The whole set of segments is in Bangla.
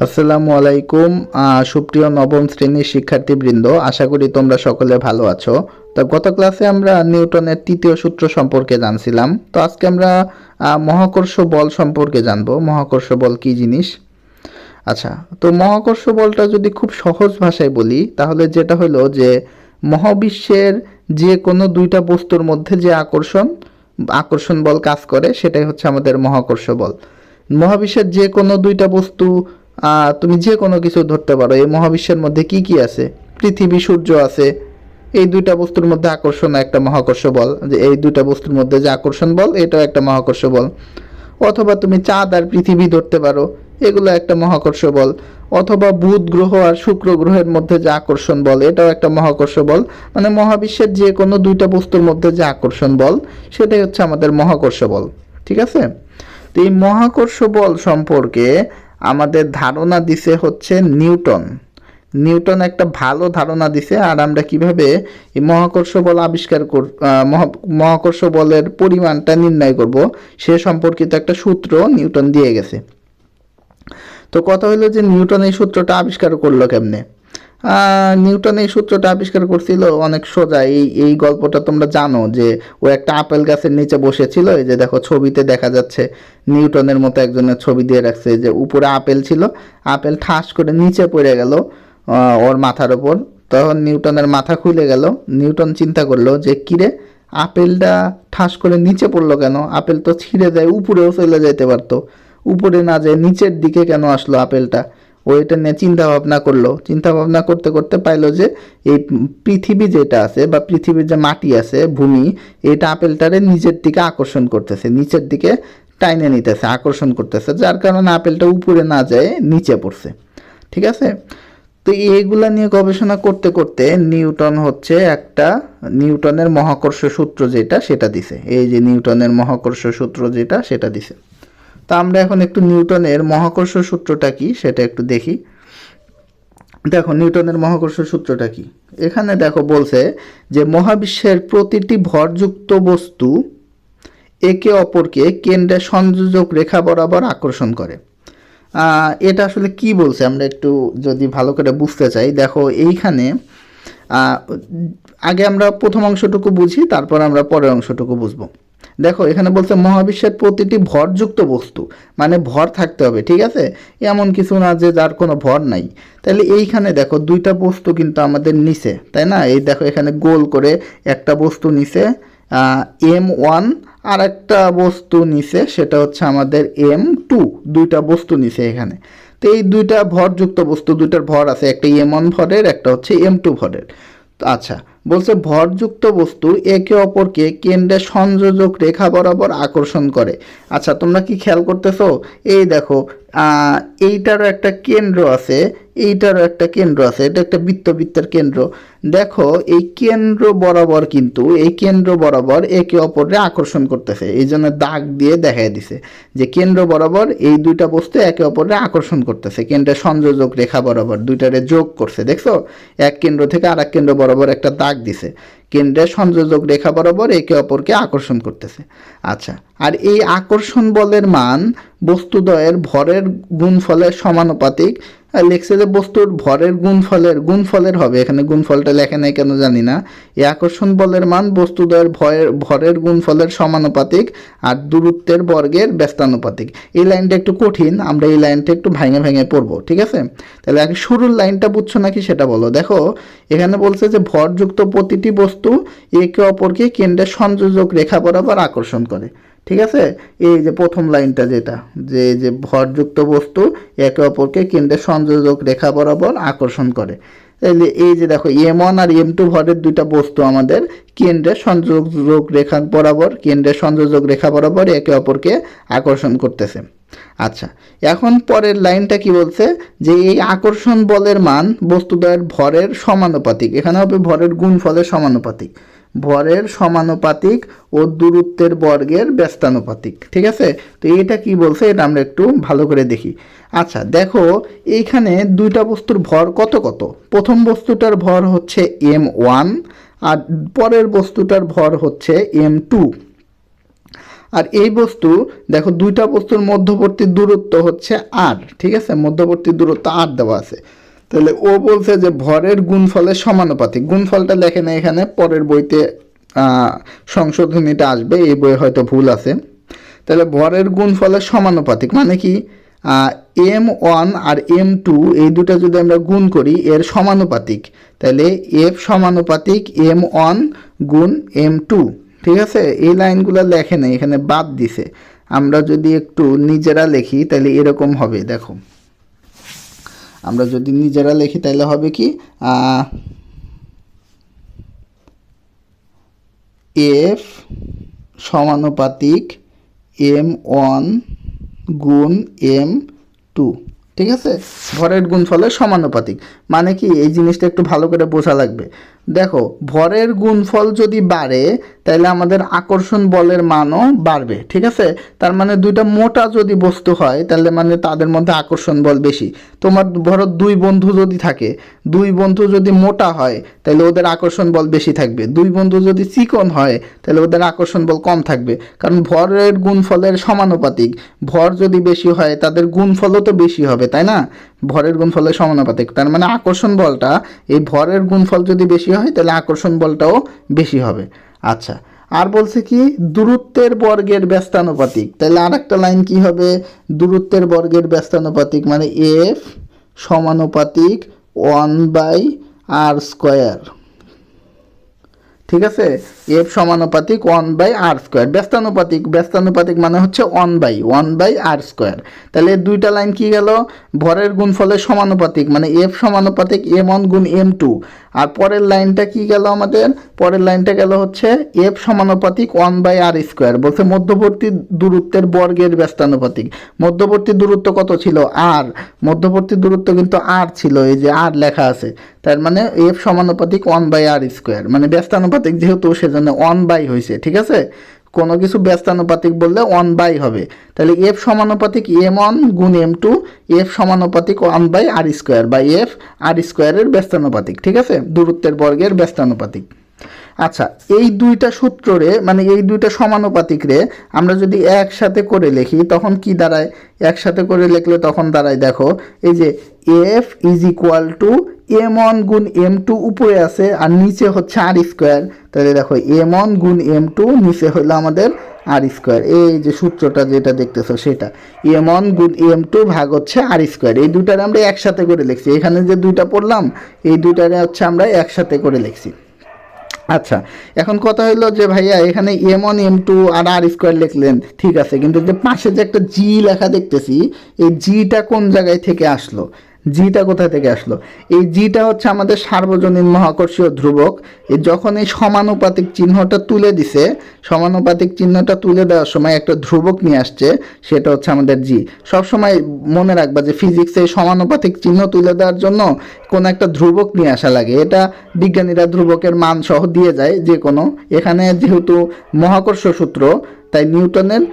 আসসালামু আলাইকুম। সুপ্রিয় নবম শ্রেণীর শিক্ষার্থীবৃন্দ, আশা করি তোমরা সকলে ভালো আছো। তো গত ক্লাসে আমরা নিউটনের তৃতীয় সূত্র সম্পর্কে জানছিলাম। তো আজকে আমরা মহাকর্ষ বল সম্পর্কে জানবো। মহাকর্ষ বল কি জিনিস? আচ্ছা, তো মহাকর্ষ বলটা যদি খুব সহজ ভাষায় বলি তাহলে যেটা হলো যে মহাবিশ্বের যে কোনো দুইটা বস্তুর মধ্যে যে আকর্ষণ বল কাজ করে সেটাই হচ্ছে আমাদের মহাকর্ষ বল। মহাবিশ্বের যে কোনো দুইটা বস্তু, তুমি যে কোনো কিছু ধরতে পারো। এই মহাবিশ্বের মধ্যে কি কি আছে? পৃথিবী, সূর্য আছে। এই দুইটা বস্তুর মধ্যে আকর্ষণ একটা মহাকর্ষ বল, যে এই দুইটা বস্তুর মধ্যে যে আকর্ষণ বল এটাও একটা মহাকর্ষ বল। অথবা তুমি চাঁদ আর পৃথিবী ধরতে পারো, এগুলো একটা মহাকর্ষ বল। অথবা বুধ গ্রহ আর শুক্র গ্রহের মধ্যে যে আকর্ষণ বল এটাও একটা মহাকর্ষ বল। মানে মহাবিশ্বের যে কোনো দুইটা বস্তুর মধ্যে যে আকর্ষণ বল সেটাই হচ্ছে আমাদের মহাকর্ষ বল। ঠিক আছে? তো এই মহাকর্ষ বল সম্পর্কে আমাদের ধারণা দিছে হচ্ছে নিউটন। নিউটন একটা ভালো ধারণা দিছে। আর আমরা কিভাবে এই মহাকর্ষ বল মহাকর্ষ বলের পরিমাণটা নির্ণয় করব সে সম্পর্কিত একটা সূত্র নিউটন দিয়ে গেছে। তো কথা হলো যে নিউটন এই সূত্রটা আবিষ্কার করলো কেমনে? নিউটন এই সূত্রটা আবিষ্কার করছিল অনেক সোজা। এই গল্পটা তোমরা জানো যে ও একটা আপেল গাছের নিচে বসেছিল। এই যে দেখো ছবিতে দেখা যাচ্ছে নিউটনের মতো একজনের ছবি দিয়ে রাখছে, যে উপরে আপেল ছিল, আপেল ঠাস করে নিচে পড়ে গেল ওর মাথার ওপর। তখন নিউটনের মাথা খুলে গেল। নিউটন চিন্তা করলো যে কিরে, আপেলটা ঠাস করে নিচে পড়লো কেন? আপেল তো ছিঁড়ে যায় উপরেও চলে যেতে পারতো, উপরে না যায় নিচের দিকে কেন আসলো আপেলটা? ও এটা নিয়ে চিন্তা ভাবনা করলো। চিন্তা ভাবনা করতে করতে পাইলো যে এই পৃথিবী যেটা আছে বা পৃথিবীর যে মাটি আছে, ভূমি, এটা আপেলটারে নিচের দিকে আকর্ষণ করতেছে, নিচের দিকে টাইনে নিতেছে, আকর্ষণ করতেছে, যার কারণে আপেলটা উপরে না যায় নিচে পড়ছে। ঠিক আছে? তো এইগুলা নিয়ে গবেষণা করতে করতে নিউটনের মহাকর্ষ সূত্র যেটা সেটা দিছে। এই যে নিউটনের মহাকর্ষ সূত্র যেটা সেটা দিছে। তা আমরা এখন একটু নিউটনের মহাকর্ষ সূত্রটা কি সেটা একটু দেখি। দেখো নিউটনের মহাকর্ষ সূত্রটা কি। এখানে দেখো বলছে যে মহাবিশ্বের প্রতিটি ভরযুক্ত বস্তু একে অপরকে কেন্দ্রে সংযোজক রেখা বরাবর আকর্ষণ করে। এটা আসলে কি বলছে আমরা একটু যদি ভালো করে বুঝতে চাই, দেখো এইখানে আগে আমরা প্রথম অংশটুকু বুঝি, তারপর আমরা পরের অংশটুকু বুঝবো। দেখো এখানে বলছে মহাবিশ্বের প্রতিটি ভরযুক্ত বস্তু, মানে ভর থাকতে হবে। ঠিক আছে? এমন কিছু না যে যার কোনো ভর নাই। তাহলে এইখানে দেখো দুইটা বস্তু কিন্তু আমাদের নিচে, তাই না? এই দেখো এখানে গোল করে একটা বস্তু নিচে M1, আর একটা বস্তু নিচে সেটা হচ্ছে আমাদের M2। দুইটা বস্তু নিচে এখানে। তো এই দুইটা ভরযুক্ত বস্তু, দুইটার ভর আছে, একটা M1 ভরের, একটা হচ্ছে M2 ভরের। আচ্ছা, বলছে ভরযুক্ত বস্তু একে অপরকে কেন্দ্রে সংযোজক রেখা বরাবর আকর্ষণ করে। আচ্ছা, তোমরা কি খেয়াল করতেছো? এই দেখো এইটারও একটা কেন্দ্র আছে, এইটারও একটা কেন্দ্র আছে, এটা একটা বৃত্তের কেন্দ্র। দেখো এই কেন্দ্র বরাবর একে অপরে আকর্ষণ করতেছে, এই জন্য দাগ দিয়ে দেখাই দিছে যে কেন্দ্র বরাবর এই দুইটা বস্তু একে অপরে আকর্ষণ করতেছে, কেন্দ্রের সংযোজক রেখা বরাবর দুইটারে যোগ করছে। দেখছো এক কেন্দ্র থেকে আর এক কেন্দ্র বরাবর একটা দাগ দিছে, কেন্দ্রের সংযোজক রেখা বরাবর একে অপরকে আকর্ষণ করতেছে। আচ্ছা, আর এই আকর্ষণ বলের মান বস্তুদ্বয়ের ভরের গুণফলের সমানুপাতিক। লিখছে যে বস্তুর ভরের গুণফলের হবে, এখানে গুণফলটা লেখে নাই কেন জানি না। এই আকর্ষণ বলের মান বস্তুদ্বয়ের ভরের গুণফলের সমানুপাতিক আর দূরত্বের বর্গের ব্যস্তানুপাতিক। এই লাইনটা একটু কঠিন, আমরা এই লাইনটা একটু ভেঙে ভেঙে পড়বো। ঠিক আছে? তাহলে আগে শুরুর লাইনটা বুঝছো নাকি সেটা বলো। দেখো এখানে বলছে যে ভরযুক্ত প্রতিটি বস্তু একে অপরকে কেন্দ্রের সংযোজক রেখা বরাবর আকর্ষণ করে। ঠিক আছে? এই যে প্রথম লাইনটা যেটা, যে ভরযুক্ত বস্তু একে অপরকে কেন্দ্রের সংযোজক রেখা বরাবর আকর্ষণ করে। এই যে দেখো M1 আর M2 ভরের দুইটা বস্তু আমাদের কেন্দ্রের সংযোজক রেখা বরাবর একে অপরকে আকর্ষণ করতেছে। আচ্ছা, এখন পরের লাইনটা কি বলছে যে এই আকর্ষণ বলের মান বস্তুদ্বয়ের ভরের সমানুপাতিক। এখানে হবে ভরের গুণফলের সমানুপাতিক, ভরের সমানুপাতিক ও দূরত্বের বর্গের ব্যস্তানুপাতিক। ঠিক আছে? তো এটা কি বলছে এটা আমরা একটু ভালো করে দেখি। আচ্ছা দেখো এইখানে দুইটা বস্তুর ভর কত কত। প্রথম বস্তুটার ভর হচ্ছে M1 আর পরের বস্তুটার ভর হচ্ছে M2। আর এই বস্তু দেখো দুইটা বস্তুর মধ্যবর্তী দূরত্ব হচ্ছে আর, ঠিক আছে, মধ্যবর্তী দূরত্ব আর দেওয়া আছে। তাহলে ও বলছে যে ভরের গুণফলের সমানুপাতিক, গুণফলটা লেখে না এখানে, পরের বইতে সংশোধনীটা আসবে, এই বইয়ে হয়তো ভুল আছে। তাহলে ভরের গুণফলের সমানুপাতিক মানে কি, m1 আর m2 এই দুটো যদি আমরা গুণ করি এর সমানুপাতিক, তাহলে f সমানুপাতিক m1 গুণ m2, ঠিক আছে। এই লাইনগুলো লেখে না এখানে, বাদ দিছে। আমরা যদি একটু নিজেরা লিখি তাহলে এরকম হবে, দেখো আমরা যদি নিজেরা লিখি তাহলে হবে কি, f সমানুপাতিক m1 গুণ m2, ঠিক আছে, ভরের গুণফলের সমানুপাতিক। মানে কি, এই জিনিসটা একটু ভালো করে বোঝা লাগবে। দেখো ভরের গুণফল যদি বাড়ে তাহলে আমাদের আকর্ষণ বলের মানও বাড়বে, ঠিক আছে। তার মানে দুইটা মোটা যদি বস্তু হয় তাহলে মানে তাদের মধ্যে আকর্ষণ বল বেশি। তোমার ধরো দুই বন্ধু যদি থাকে, দুই বন্ধু যদি মোটা হয় তাহলে ওদের আকর্ষণ বল বেশি থাকবে, দুই বন্ধু যদি চিকন হয় তাহলে ওদের আকর্ষণ বল কম থাকবে, কারণ ভরের গুণফলের সমানুপাতিক। ভর যদি বেশি হয় তাদের গুণফলও তো বেশি হবে, তাই না, ভরের গুণফলের সমানুপাতিক। তার মানে আকর্ষণ বলটা, এই ভরের গুণফল যদি বেশি হয় তাহলে আকর্ষণ বলটাও বেশি হবে। আচ্ছা, আর বলছে কি দূরত্বের বর্গের ব্যস্তানুপাতিক, তাহলে আর একটা লাইন কি হবে, দূরত্বের বর্গের ব্যস্তানুপাতিক মানে f সমানুপাতিক 1/r², ঠিক আছে, f সমানুপাতিক 1/r²। ব্যস্তানুপাতিক মানে হচ্ছে 1/r²। তাহলে দুইটা লাইন কি গেল, ভরের গুণফলের সমানুপাতিক মানে f সমানুপাতিক m1 গুণ m2। আর পরের লাইনটা কি গেল আমাদের, পরের লাইনটা গেল হচ্ছে f সমানুপাতিক 1/r², বলছে মধ্যবর্তী দূরত্বের বর্গের ব্যস্তানুপাতিক। মধ্যবর্তী দূরত্ব কত ছিল, r, মধ্যবর্তী দূরত্ব কিন্তু r ছিল, এই যে r লেখা আছে। তার মানে f সমানুপাতিক 1/r², মানে ব্যস্তানুপাতিক যেহেতু সেজন্য 1/, হয়েছে, ঠিক আছে। কোনো কিছু ব্যস্তানুপাতিক বললে 1/, হবে। তাহলে f সমানুপাতিক m1 গুণ m2, f সমানুপাতিক 1/r² বা f r² ব্যস্তানুপাতিক, ঠিক আছে, দূরত্বের বর্গের ব্যস্তানুপাতিক। আচ্ছা, এই দুইটা সূত্রে মানে এই দুইটা সমানুপাতিক রে আমরা যদি একসাথে করে লিখি তখন কি দাঁড়ায়, একসাথে করে লিখলে তখন দাঁড়ায়, দেখো এই যে f is equal to m1 গুণ m2 উপরে আছে আর নিচে হচ্ছে r²। তাহলে দেখো m1 গুণ m2 নিচে হলো আমাদের r², এই যে সূত্রটা যেটা দেখতেছো সেটা m1 গুণ m2 ভাগ হচ্ছে r²। এই দুইটারে আমরা একসাথে করে লিখছি, এখানে যে দুইটা পড়লাম এই দুইটারে হচ্ছে আমরা একসাথে করে লিখছি। আচ্ছা, এখন কথা হলো যে ভাইয়া এখানে m1 m2 আর r² লিখলেন, ঠিক আছে, কিন্তু যে পাশে যে একটা জি লেখা দেখতেছি এই জিটা কোন জায়গায় থেকে আসলো, জিটা কোথা থেকে আসলো, এই জিটা হচ্ছে আমাদের সার্বজনীন মহাকর্ষীয় ধ্রুবক। যখন এই সমানুপাতিক চিহ্নটা তুলে দিছে, সমানুপাতিক চিহ্নটা তুলে দেওয়ার সময় একটা ধ্রুবক নিয়ে আসছে, সেটা হচ্ছে আমাদের জি। সবসময় মনে রাখবা যে ফিজিক্সে সমানুপাতিক চিহ্ন তুলে দেওয়ার জন্য কোনো একটা ধ্রুবক নিয়ে আসা লাগে, এটা বিজ্ঞানীরা ধ্রুবকের মান সহ দিয়ে যায় যে কোনো। এখানে যেহেতু মহাকর্ষ সূত্র, তাই নিউটনের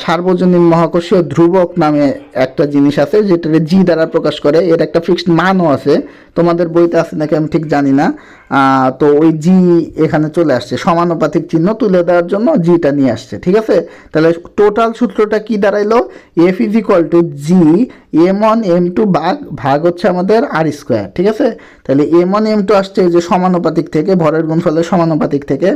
সার্বজনীন মহাকর্ষীয় ধ্রুবক নামে একটা জিনিস আছে যেটা জি দ্বারা প্রকাশ করে, এর একটা ফিক্সড মানও আছে, তোমাদের বইতে আছে নাকি আমি ঠিক জানি না। তো ওই জি এখানে চলে আসছে, সমানুপাতিক চিহ্ন তুলে দেওয়ার জন্য জিটা নিয়ে আসছে, ঠিক আছে। তাহলে টোটাল সূত্রটা কি দাঁড়াইলো, f is equal to G m1 m2 ভাগ হচ্ছে আমাদের r², ঠিক আছে। তাহলে m1 m2 আসছে যে সমানুপাতিক থেকে, ভরের গুণফলের সমানুপাতিক থেকে,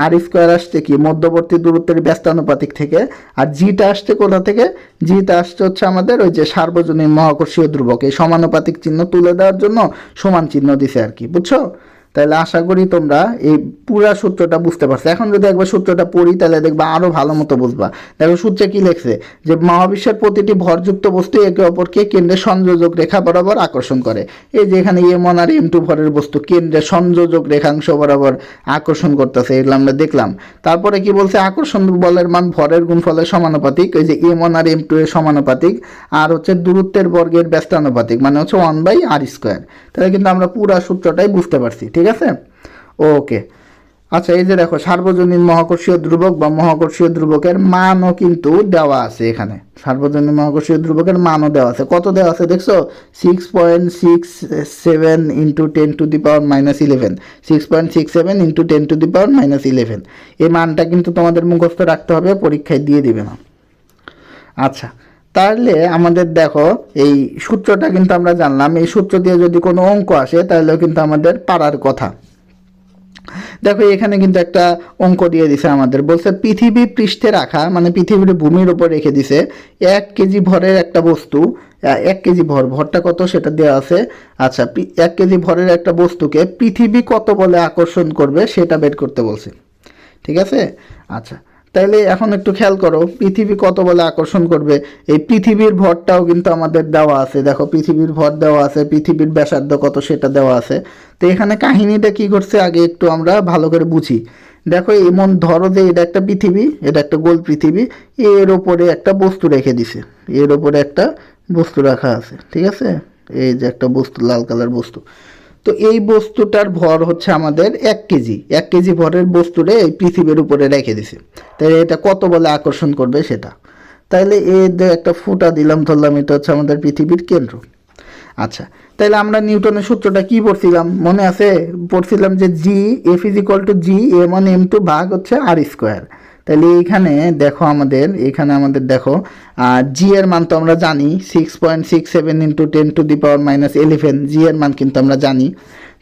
r² আসছে কি মধ্যবর্তী দূরত্বের ব্যস্তানুপাতিক থেকে, আর জিটা আসছে কোথা থেকে, জিটা আসছে হচ্ছে আমাদের ওই যে সার্বজনীন মহাকর্ষীয় ধ্রুবক। এই সমানুপাতিক চিহ্ন তুলে দেওয়ার জন্য সমান চিহ্ন দিছে আর কি, বুঝছো। তাহলে আশা করি তোমরা এই পুরা সূত্রটা বুঝতে পারছো। এখন যদি একবার সূত্রটা পড়ি তাহলে দেখবা আরো ভালো মতো বুঝবা। দেখো সূত্রে কি লেখছে, যে মহাবিশ্বের প্রতিটি ভরযুক্ত বস্তু একে অপরকে কেন্দ্রের সংযোজক রেখা বরাবর আকর্ষণ করে। এই যে এখানে m1 আর m2 ভরের বস্তু কেন্দ্রের সংযোজক রেখাংশ বরাবর আকর্ষণ করতেছে, এগুলো আমরা দেখলাম। তারপরে কি বলছে, আকর্ষণ বলের মান ভরের গুণফলের সমানুপাতিক, এই যে m1 আর m2 এর সমানুপাতিক, আর হচ্ছে দূরত্বের বর্গের ব্যস্তানুপাতিক মানে হচ্ছে 1/r²। তাহলে কিন্তু আমরা পুরা সূত্রটাই বুঝতে পারছি, ঠিক আছে, ওকে। আচ্ছা, এই যে দেখো সার্বজনীন মহাকর্ষীয় ধ্রুবক বা মহাকর্ষীয় ধ্রুবকের মানও কিন্তু দেওয়া আছে এখানে। সার্বজনীন মহাকর্ষীয় ধ্রুবকের মানও দেওয়া আছে। কত দেওয়া আছে দেখছো? 6.67 ইন্টু 10⁻11, 6.67 ইন্টু 10⁻11। এই মানটা কিন্তু তোমাদের মুখস্থ রাখতে হবে, পরীক্ষায় দিয়ে দিবে না। আচ্ছা, তাহলে আমাদের দেখো এই সূত্রটা কিন্তু আমরা জানলাম। এই সূত্র দিয়ে যদি কোনো অঙ্ক আসে তাহলেও কিন্তু আমাদের পারার কথা। দেখো এখানে কিন্তু একটা অঙ্ক দিয়ে দিছে আমাদের, বলছে পৃথিবী পৃষ্ঠে রাখা, মানে পৃথিবীর ভূমির উপর রেখে দিছে 1 কেজি ভরের একটা বস্তু। 1 কেজি ভরটা কত সেটা দেওয়া আছে। আচ্ছা, 1 কেজি ভরের একটা বস্তুকে পৃথিবী কত বলে আকর্ষণ করবে সেটা বের করতে বলছে, ঠিক আছে। আচ্ছা, তাইলে এখন একটু খেয়াল করো পৃথিবী কত বলে আকর্ষণ করবে। এই পৃথিবীর ভরটাও কিন্তু আমাদের দেওয়া আছে। দেখো পৃথিবীর ভর দেওয়া আছে, পৃথিবীর ব্যাসার্ধ কত সেটা দেওয়া আছে। তো এখানে কাহিনীটা কি করছে আগে একটু আমরা ভালো করে বুঝি। দেখো এমন ধরো যে এটা একটা পৃথিবী, এটা একটা গোল পৃথিবী, এর ওপরে একটা বস্তু রেখে দিছে, এর ওপরে একটা বস্তু রাখা আছে, ঠিক আছে। এই যে একটা বস্তু, লাল কালার বস্তু। তো এই বস্তুটার ভর হচ্ছে আমাদের 1 কেজি। 1 কেজি ভরের বস্তুরে এই পৃথিবীর উপরে রেখে দিছে। তাই এটা কত বলে আকর্ষণ করবে সেটা। তাইলে এই যে একটা ফুটা দিলাম, ধরলাম এটা হচ্ছে আমাদের পৃথিবীর কেন্দ্র। আচ্ছা, তাইলে আমরা নিউটনের সূত্রটা কি পড়ছিলাম মনে আছে? পড়ছিলাম যে জি F is equal to G m1 m2 ভাগ হচ্ছে আর স্কোয়ার। তাহলে এইখানে দেখো আমাদের দেখো জি এর মান তো আমরা জানি 6.67 ইন্টু 10⁻11। জি এর মান কিন্তু আমরা জানি।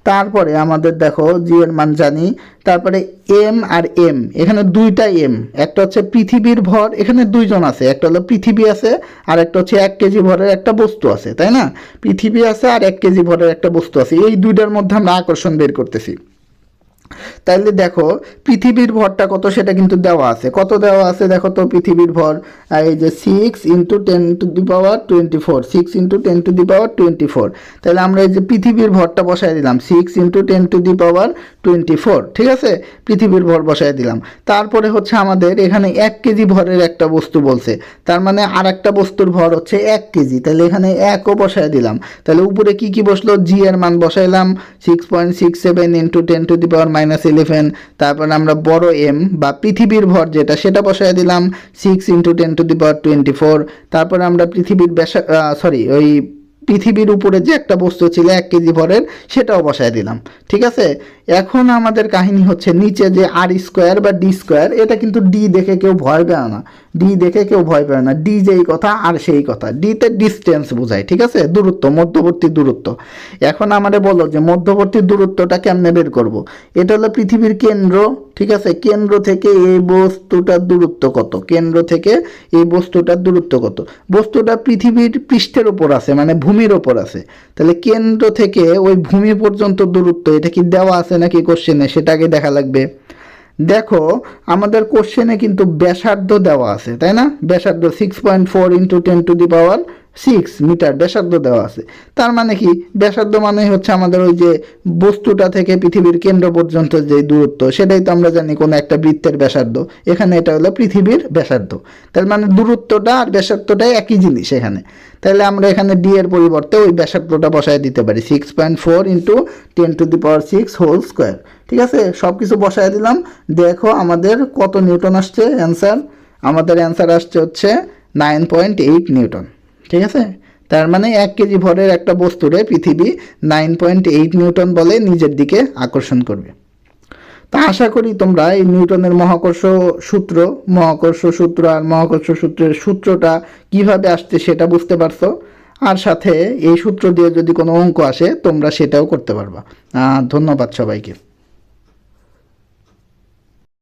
তারপরে আমাদের দেখো জি এর মান জানি, তারপরে এম আর এম, এখানে দুইটা এম, একটা হচ্ছে পৃথিবীর ভর, এখানে দুইজন আছে, একটা হলো পৃথিবী আছে আর একটা হচ্ছে 1 কেজি ভরের একটা বস্তু আছে, তাই না? পৃথিবী আছে আর 1 কেজি ভরের একটা বস্তু আছে, এই দুইটার মধ্যে আমরা আকর্ষণ বের করতেছি। তাইলে দেখো পৃথিবীর ভরটা কত সেটা কিন্তু দেওয়া আছে। কত দেওয়া আছে দেখো তো? পৃথিবীর ভর এই যে 6 ইন্টু 10⁻24, 6 ইন্টু 10⁻24। তাহলে আমরা এই যে পৃথিবীর ভরটা বসায় দিলাম 6 ইন্টু 10⁻24, ঠিক আছে। পৃথিবীর ভর বসায় দিলাম। তারপরে হচ্ছে আমাদের এখানে 1 কেজি ভরের একটা বস্তু বলছে, তার মানে আর একটা বস্তুর ভর হচ্ছে 1 কেজি। তাহলে এখানে 1ও বসায় দিলাম। তাহলে উপরে কি কি বসলো? জি এর মান বসাইলাম 6.67 ইন্টু 10⁻11। তারপর আমরা বড় এম বা পৃথিবীর ভর যেটা সেটা বসায় দিলাম 6 ইন্টু 10⁻24। তারপর আমরা পৃথিবীর ওই পৃথিবীর উপরে যে একটা বস্তু ছিল 1 কেজি ভরের সেটাও বসায় দিলাম, ঠিক আছে। এখন আমাদের কাহিনী হচ্ছে নিচে যে আর স্কোয়ার বা ডি স্কোয়ার, এটা কিন্তু ডি দেখে কেউ ভয় পায় না, ডি দেখে কেউ ভয় পায় না। ডি যেই কথা আর সেই কথা, ডিতে ডিস্টেন্স বোঝায়, ঠিক আছে, দূরত্ব, মধ্যবর্তী দূরত্ব। এখন আমাদের বলো যে মধ্যবর্তী দূরত্বটা কেমনে বের করব। এটা হলো পৃথিবীর কেন্দ্র, ঠিক আছে। কেন্দ্র থেকে এই বস্তুটার দূরত্ব কত? কেন্দ্র থেকে এই বস্তুটার দূরত্ব কত? বস্তুটা পৃথিবীর পৃষ্ঠের উপর আছে, মানে ভূমির ওপর আছে। তাহলে কেন্দ্র থেকে ওই ভূমি পর্যন্ত দূরত্ব এটা কি দেওয়া আছে নাকি কোশ্চেনে, সেটা আগে দেখা লাগবে। দেখো আমাদের কোশ্চেনে কিন্তু ব্যাসার্ধ দেওয়া আছে, তাই না? ব্যাসার্ধ 6.4 ইন্টু 10⁻6 মিটার ব্যাসার্ধ দেওয়া আছে। তার মানে কি? ব্যাসার্ধ মানে হচ্ছে আমাদের ওই যে বস্তুটা থেকে পৃথিবীর কেন্দ্র পর্যন্ত যে দূরত্ব, সেটাই তো আমরা জানি কোনো একটা বৃত্তের ব্যাসার্ধ। এখানে এটা হলো পৃথিবীর ব্যাসার্ধ। তার মানে দূরত্বটা আর ব্যাসার্ধটাই একই জিনিস এখানে। তাহলে আমরা এখানে ডি এর পরিবর্তে ওই ব্যাসার্ধটা বসায় দিতে পারি 6.4 ইন্টু 10⁻6 হোল স্কোয়ার, ঠিক আছে। সব কিছু বসায় দিলাম। দেখো আমাদের কত নিউটন আসছে অ্যান্সার? আমাদের অ্যান্সার আসছে হচ্ছে 9.8 নিউটন, ঠিক আছে। তার মানে 1 কেজি ভরের একটা বস্তুরে পৃথিবী 9.8 নিউটন বলে নিজের দিকে আকর্ষণ করবে। তা আশা করি তোমরা এই নিউটনের মহাকর্ষ সূত্র আর মহাকর্ষ সূত্রের সূত্রটা কিভাবে আসছে সেটা বুঝতে পারছো। আর সাথে এই সূত্র দিয়ে যদি কোনো অঙ্ক আসে তোমরা সেটাও করতে পারবা। ধন্যবাদ সবাইকে।